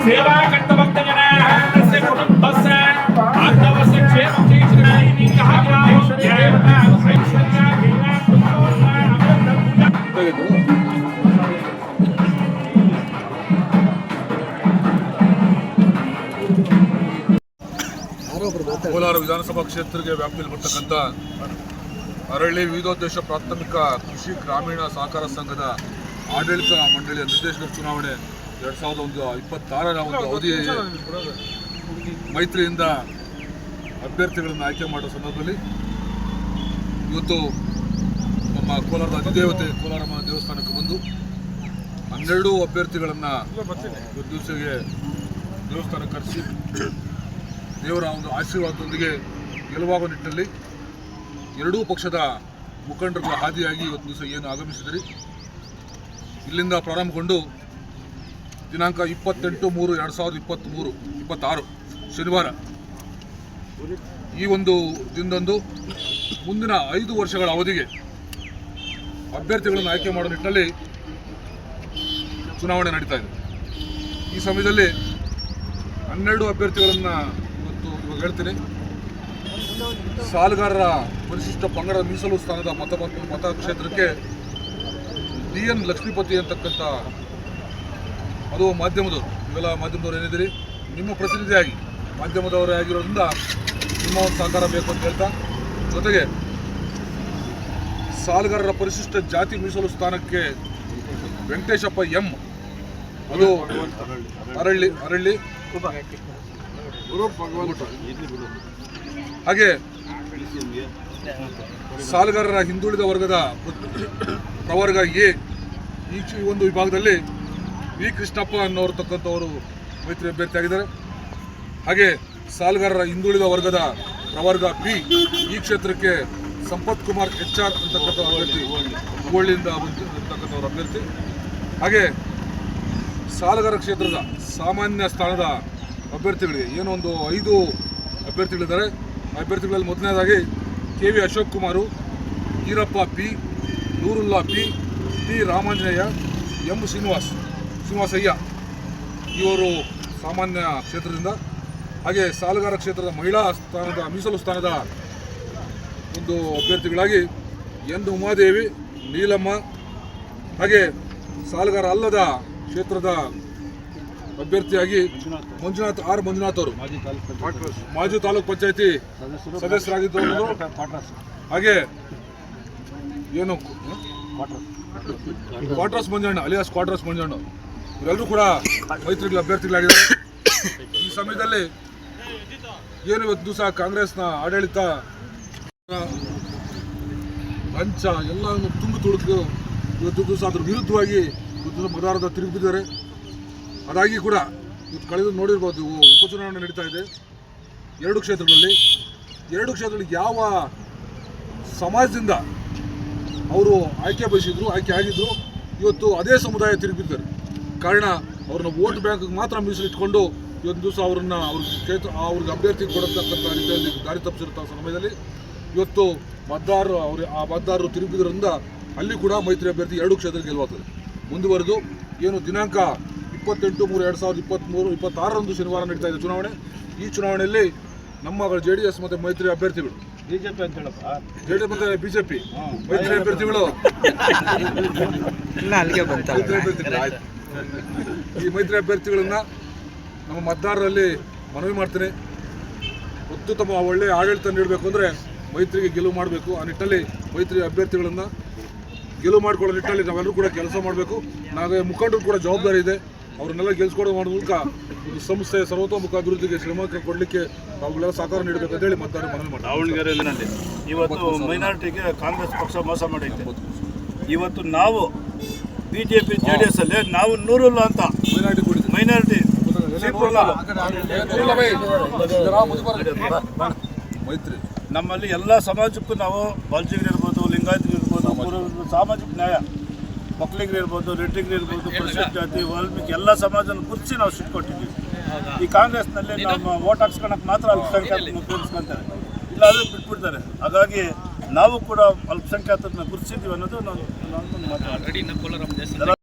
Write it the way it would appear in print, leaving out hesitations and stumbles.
ಸೇವಾ ಕರ್ತಭಕ್ತ ಜನ ಕುಟುಂಬಸ್ಸ ಆರ್ಧವಸ್ಯ ಕ್ಷೇಮ ಕೋಲಾರ ವಿಧಾನಸಭಾ ಕ್ಷೇತ್ರಕ್ಕೆ ವ್ಯಾಪ್ತಿಯಲ್ಲಿ ಬರ್ತಕ್ಕಂಥ ಅರಳ್ಳಿ ವಿವಿಧೋದ್ದೇಶ ಪ್ರಾಥಮಿಕ ಕೃಷಿ ಗ್ರಾಮೀಣ ಸಹಕಾರ ಸಂಘದ ಆಡಳಿತ ಮಂಡಳಿಯ ನಿರ್ದೇಶಕರ ಚುನಾವಣೆ 2026ರ ಒಂದು ಅವಧಿ ಮೈತ್ರಿಯಿಂದ ಅಭ್ಯರ್ಥಿಗಳನ್ನು ಆಯ್ಕೆ ಮಾಡುವ ಸಂದರ್ಭದಲ್ಲಿ ಇವತ್ತು ನಮ್ಮ ಕೋಲಾರದ ಅಧಿದೇವತೆ ಕೋಲಾರಮ್ಮ ದೇವಸ್ಥಾನಕ್ಕೆ ಬಂದು 12 ಅಭ್ಯರ್ಥಿಗಳನ್ನು ಇವತ್ತು ದಿವಸಕ್ಕೆ ದೇವಸ್ಥಾನಕ್ಕೆ ಕರೆಸಿ ದೇವರ ಒಂದು ಆಶೀರ್ವಾದದೊಂದಿಗೆ ಗೆಲುವಾಗುವ ನಿಟ್ಟಿನಲ್ಲಿ ಎರಡೂ ಪಕ್ಷದ ಮುಖಂಡರುಗಳ ಹಾದಿಯಾಗಿ ಇವತ್ತು ದಿವಸ ಏನು ಆಗಮಿಸಿದ್ರಿ ಇಲ್ಲಿಂದ ಪ್ರಾರಂಭಗೊಂಡು ದಿನಾಂಕ 28/3/2026 ಶನಿವಾರ ಈ ಒಂದು ದಿನದಂದು ಮುಂದಿನ 5 ವರ್ಷಗಳ ಅವಧಿಗೆ ಅಭ್ಯರ್ಥಿಗಳನ್ನು ಆಯ್ಕೆ ಮಾಡುವ ನಿಟ್ಟಿನಲ್ಲಿ ಚುನಾವಣೆ ನಡೀತಾ ಇದೆ. ಈ ಸಮಯದಲ್ಲಿ 12 ಅಭ್ಯರ್ಥಿಗಳನ್ನು ಇವಾಗ ಹೇಳ್ತೀನಿ. ಸಾಲಗಾರರ ಪರಿಶಿಷ್ಟ ಪಂಗಡ ಮೀಸಲು ಸ್ಥಾನದ ಮತಕ್ಷೇತ್ರಕ್ಕೆ DN ಲಕ್ಷ್ಮೀಪತಿ ಅಂತಕ್ಕಂಥ ಅದು ಮಾಧ್ಯಮದವರು, ಇವೆಲ್ಲ ಮಾಧ್ಯಮದವರು ಏನಿದ್ದೀರಿ, ನಿಮ್ಮ ಪ್ರತಿನಿಧಿಯಾಗಿ ಮಾಧ್ಯಮದವರೇ ಆಗಿರೋದ್ರಿಂದ ನಿಮ್ಮ ಒಂದು ಸಹಕಾರ ಬೇಕು ಅಂತ ಹೇಳ್ತಾ, ಜೊತೆಗೆ ಸಾಲಗಾರರ ಪರಿಶಿಷ್ಟ ಜಾತಿ ಮೀಸಲು ಸ್ಥಾನಕ್ಕೆ ವೆಂಕಟೇಶಪ್ಪ ಎಂ, ಅದು ಅರಳ್ಳಿ ಹಾಗೆ ಸಾಲಗಾರರ ಹಿಂದುಳಿದ ವರ್ಗದ ಪ್ರವರ್ಗ ಎ ಈ ಒಂದು ವಿಭಾಗದಲ್ಲಿ ವಿ ಕೃಷ್ಣಪ್ಪ ಅನ್ನೋರ್ತಕ್ಕಂಥವರು ಮೈತ್ರಿ ಅಭ್ಯರ್ಥಿಯಾಗಿದ್ದಾರೆ. ಹಾಗೆ ಸಾಲಗಾರರ ಹಿಂದುಳಿದ ವರ್ಗದ ಪ್ರವರ್ಗ ಬಿ ಈ ಕ್ಷೇತ್ರಕ್ಕೆ ಸಂಪತ್ ಕುಮಾರ್ HR ಅಂತಕ್ಕಂಥ ಅಭ್ಯರ್ಥಿ, ಹುಬ್ಬಳ್ಳಿಯಿಂದ ಬಂದಿರತಕ್ಕಂಥವ್ರ ಅಭ್ಯರ್ಥಿ. ಹಾಗೆ ಸಾಲಗಾರ ಕ್ಷೇತ್ರದ ಸಾಮಾನ್ಯ ಸ್ಥಾನದ ಅಭ್ಯರ್ಥಿಗಳಿಗೆ ಏನೋ ಒಂದು 5 ಅಭ್ಯರ್ಥಿಗಳಿದ್ದಾರೆ. ಅಭ್ಯರ್ಥಿಗಳಲ್ಲಿ ಮೊದಲನೇದಾಗಿ KV Ashok Kumar, Eerappa P, Nurulla P, T Ramanjaneya, M Srinivasaiah ಇವರು ಸಾಮಾನ್ಯ ಕ್ಷೇತ್ರದಿಂದ. ಹಾಗೆ ಸಾಲಗಾರ ಕ್ಷೇತ್ರದ ಮಹಿಳಾ ಸ್ಥಾನದ ಮೀಸಲು ಸ್ಥಾನದ ಒಂದು ಅಭ್ಯರ್ಥಿಗಳಾಗಿ ಎನ್ ಉಮಾದೇವಿ, ನೀಲಮ್ಮ, ಹಾಗೆ ಸಾಲಗಾರ ಅಲ್ಲದ ಕ್ಷೇತ್ರದ ಅಭ್ಯರ್ಥಿಯಾಗಿ ಮಂಜುನಾಥ್ ಅವರು ಮಾಜಿ ತಾಲೂಕ್ ಪಂಚಾಯತಿ ಸದಸ್ಯರಾಗಿದ್ದವರು. ಹಾಗೆ ಏನು quarters Manjanna alias quarters Manjanna ಇವರೆಲ್ಲರೂ ಕೂಡ ಮೈತ್ರಿಗಳ ಅಭ್ಯರ್ಥಿಗಳಾಗಿದ್ದಾರೆ. ಈ ಸಮಯದಲ್ಲಿ ಏನು ಇವತ್ತು ದಿವಸ ಕಾಂಗ್ರೆಸ್ನ ಆಡಳಿತ ಲಂಚ ಎಲ್ಲವನ್ನು ತುಂಬಿ ತುಳುಕು ಇವತ್ತು ದಿವಸ ಅದ್ರ ವಿರುದ್ಧವಾಗಿ ಇವತ್ತು ಮತದಾರರ ತಿರುಗಿದ್ದಾರೆ. ಅದಾಗಿ ಕೂಡ ಇವತ್ತು ಕಳೆದು ನೋಡಿರ್ಬೋದು, ಉಪಚುನಾವಣೆ ನಡೀತಾ ಇದೆ 2 ಕ್ಷೇತ್ರಗಳಲ್ಲಿ ಯಾವ ಸಮಾಜದಿಂದ ಅವರು ಆಯ್ಕೆ ಬಯಸಿದ್ರು, ಆಯ್ಕೆ ಆಗಿದ್ರು, ಇವತ್ತು ಅದೇ ಸಮುದಾಯ ತಿರುಗಿದ್ದಾರೆ. ಕಾರಣ ಅವ್ರನ್ನ ವೋಟ್ ಬ್ಯಾಂಕ್ಗೆ ಮಾತ್ರ ಮೀಸಲಿಟ್ಕೊಂಡು ಇವತ್ತು ದಿವಸ ಅವ್ರಿಗೆ ಅಭ್ಯರ್ಥಿ ಕೊಡತಕ್ಕಂಥ ರೀತಿಯಲ್ಲಿ ದಾರಿ ತಪ್ಪಿಸಿರುತ್ತ ಸಮಯದಲ್ಲಿ ಇವತ್ತು ಮತದಾರರು ತಿರುಗಿದ್ರಿಂದ ಅಲ್ಲಿ ಕೂಡ ಮೈತ್ರಿ ಅಭ್ಯರ್ಥಿ 2 ಕ್ಷೇತ್ರಕ್ಕೆ ಗೆಲ್ಲುತ್ತದೆ. ಮುಂದುವರೆದು ಏನು ದಿನಾಂಕ 28/3/2026 ಶನಿವಾರ ನಡೀತಾ ಇದೆ ಚುನಾವಣೆ. ಈ ಚುನಾವಣೆಯಲ್ಲಿ ನಮ್ಮ JDS ಮತ್ತು ಮೈತ್ರಿ ಅಭ್ಯರ್ಥಿಗಳು, ಬಿಜೆಪಿ ಅಂತ ಹೇಳಪ್ಪ, JDS ಮತ್ತು ಬಿಜೆಪಿ ಮೈತ್ರಿ ಅಭ್ಯರ್ಥಿಗಳು ಈ ಮೈತ್ರಿ ಅಭ್ಯರ್ಥಿಗಳನ್ನ ನಮ್ಮ ಮತದಾರರಲ್ಲಿ ಮನವಿ ಮಾಡ್ತೀನಿ. ಅತ್ಯುತ್ತಮ ಒಳ್ಳೆಯ ಆಡಳಿತ ನೀಡಬೇಕು ಅಂದರೆ ಮೈತ್ರಿಗೆ ಗೆಲುವು ಮಾಡಬೇಕು. ಆ ನಿಟ್ಟಲ್ಲಿ ಮೈತ್ರಿ ಅಭ್ಯರ್ಥಿಗಳನ್ನು ಗೆಲುವು ಮಾಡಿಕೊಳ್ಳೋ ನಿಟ್ಟಲ್ಲಿ ನಾವೆಲ್ಲರೂ ಕೂಡ ಕೆಲಸ ಮಾಡಬೇಕು. ನಾವೇ ಮುಖಂಡರು ಕೂಡ ಜವಾಬ್ದಾರಿ ಇದೆ. ಅವ್ರನ್ನೆಲ್ಲ ಗೆಲ್ಸ್ಕೊಡೋ ಮಾಡೋ ಮೂಲಕ ಒಂದು ಸಂಸ್ಥೆ ಸರ್ವತೋಮುಖ ಅಭಿವೃದ್ಧಿಗೆ ಶ್ರಮ ಕೊಡಲಿಕ್ಕೆ ಅವುಗಳೆಲ್ಲ ಸಹಕಾರ ನೀಡಬೇಕು ಅಂತ ಹೇಳಿ ಮತದಾರರು ಮನವಿ ಮಾಡ್ತಾರೆ. ದಾವಣಗೆರೆಯಲ್ಲಿ ಇವತ್ತು ಮೈನಾರಿಟಿಗೆ ಕಾಂಗ್ರೆಸ್ ಪಕ್ಷ ಮೋಸ ಮಾಡೈತೆ. ಇವತ್ತು ನಾವು BJP JDS ಅಲ್ಲಿ ನಾವು ನೂರುಲ್ಲ ಅಂತ ಮೈನಾರಿಟಿ ಮೈತ್ರಿ ನಮ್ಮಲ್ಲಿ ಎಲ್ಲ ಸಮಾಜಕ್ಕೂ ನಾವು ಬಾಲ್ಜಿಗರಿರ್ಬೋದು, ಲಿಂಗಾಯತರಿರ್ಬೋದು, ಸಾಮಾಜಿಕ ನ್ಯಾಯ, ಮಕ್ಕಳಿಗರಿರ್ಬೋದು, ರೆಡ್ಡಿಗರಿರ್ಬೋದು, ಪರಿಶಿಷ್ಟ ಜಾತಿ, ವಾಲ್ಮೀಕಿ ಎಲ್ಲ ಸಮಾಜನ ಗುರುತಿಸಿ ನಾವು ಸೀಟ್ ಕೊಟ್ಟಿದ್ದೀವಿ. ಈ ಕಾಂಗ್ರೆಸ್ನಲ್ಲಿ ನಮ್ಮ ವೋಟ್ ಹಾಕ್ಸ್ಕೊಳಕ್ಕೆ ಮಾತ್ರ ಅಲ್ಲಿ ಸರ್ಕಾರ ಉಪಯೋಗಿಸ್ಕೊಂತಾರೆ, ಇಲ್ಲಾಂದರೆ ಬಿಟ್ಬಿಡ್ತಾರೆ. ಹಾಗಾಗಿ ನಾವು ಕೂಡ ಅಲ್ಪಸಂಖ್ಯಾತರನ್ನ ಗುರುತಿಸಿದ್ದೀವಿ ಅನ್ನೋದು ನಾನು ಮಾತಾಡ್ತೀನಿ.